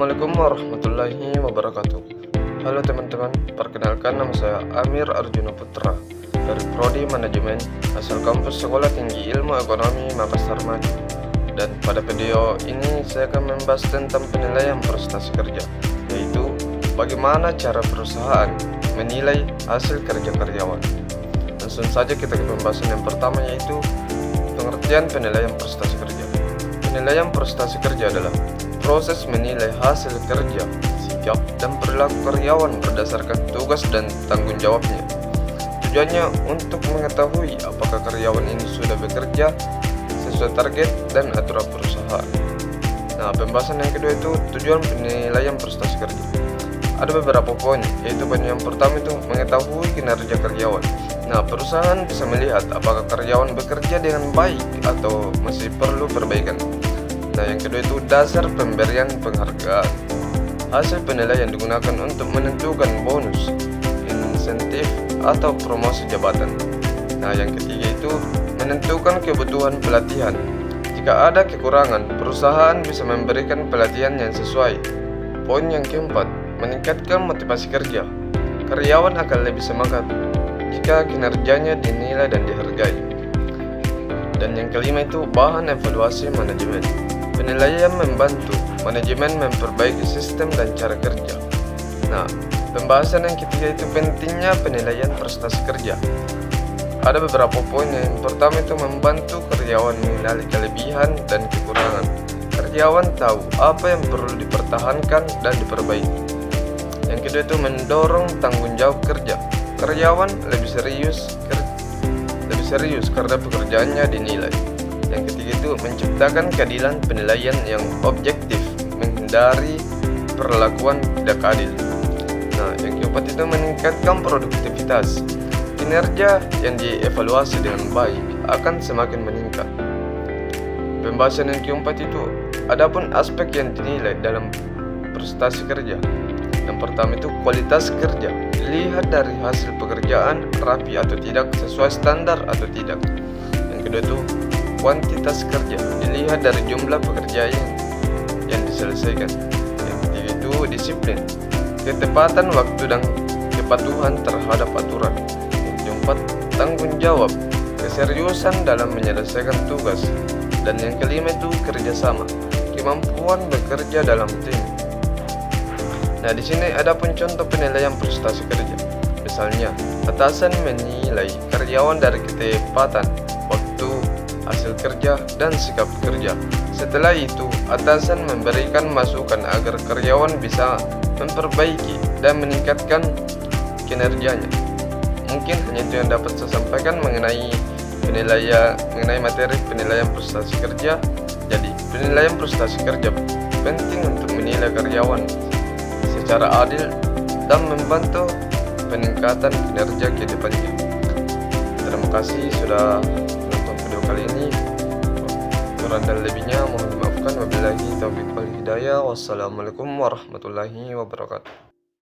Assalamualaikum warahmatullahi wabarakatuh. Halo teman-teman, perkenalkan nama saya Amir Arjuna Putra dari Prodi Manajemen asal kampus Sekolah Tinggi Ilmu Ekonomi Makassar Maju. Dan pada video ini saya akan membahas tentang penilaian prestasi kerja, yaitu bagaimana cara perusahaan menilai hasil kerja karyawan. Langsung saja kita ke pembahasan yang pertama, yaitu pengertian penilaian prestasi kerja. Penilaian prestasi kerja adalah proses menilai hasil kerja, sikap, dan perilaku karyawan berdasarkan tugas dan tanggung jawabnya. Tujuannya untuk mengetahui apakah karyawan ini sudah bekerja sesuai target dan aturan perusahaan. Nah, pembahasan yang kedua itu tujuan penilaian prestasi kerja. Ada beberapa poin, yaitu poin yang pertama itu mengetahui kinerja karyawan. Nah, perusahaan bisa melihat apakah karyawan bekerja dengan baik atau masih perlu perbaikan. Nah, yang kedua itu dasar pemberian penghargaan. Hasil penilaian digunakan untuk menentukan bonus, insentif, atau promosi jabatan. Nah, yang ketiga itu menentukan kebutuhan pelatihan. Jika ada kekurangan, perusahaan bisa memberikan pelatihan yang sesuai. Poin yang keempat, meningkatkan motivasi kerja. Karyawan akan lebih semangat jika kinerjanya dinilai dan dihargai. Dan yang kelima itu bahan evaluasi manajemen. Penilaian membantu manajemen memperbaiki sistem dan cara kerja. Nah, pembahasan yang ketiga itu pentingnya penilaian prestasi kerja. Ada beberapa poin. Yang pertama itu membantu karyawan mengenali kelebihan dan kekurangan. Karyawan tahu apa yang perlu dipertahankan dan diperbaiki. Yang kedua itu mendorong tanggung jawab kerja. Karyawan lebih serius karena pekerjaannya dinilai. Yang ketiga itu menciptakan keadilan penilaian yang objektif, menghindari perlakuan tidak adil. Nah, yang keempat itu meningkatkan produktivitas. Kinerja yang dievaluasi dengan baik akan semakin meningkat. Pembahasan yang keempat itu adapun aspek yang dinilai dalam prestasi kerja. Yang pertama itu kualitas kerja. Dilihat dari hasil pekerjaan rapi atau tidak, sesuai standar atau tidak. Yang kedua itu kuantitas kerja. Dilihat dari jumlah pekerjaan yang diselesaikan. Yang ketiga itu disiplin. Ketepatan waktu dan kepatuhan terhadap aturan. Yang keempat tanggung jawab. Keseriusan dalam menyelesaikan tugas. Dan yang kelima itu kerjasama. Kemampuan bekerja dalam tim. Nah, di sini ada pun contoh penilaian prestasi kerja. Misalnya, atasan menilai karyawan dari ketepatan waktu, hasil kerja, dan sikap kerja. Setelah itu, atasan memberikan masukan agar karyawan bisa memperbaiki dan meningkatkan kinerjanya. Mungkin hanya itu yang dapat saya sampaikan mengenai materi penilaian prestasi kerja. Jadi, penilaian prestasi kerja penting untuk menilai karyawan secara adil dan membantu peningkatan kinerja ke depannya. Terima kasih sudah menonton video kali ini. Kurang dan lebihnya mohon dimaafkan. Wabillahi taufiq wal hidayah. Wassalamualaikum warahmatullahi wabarakatuh.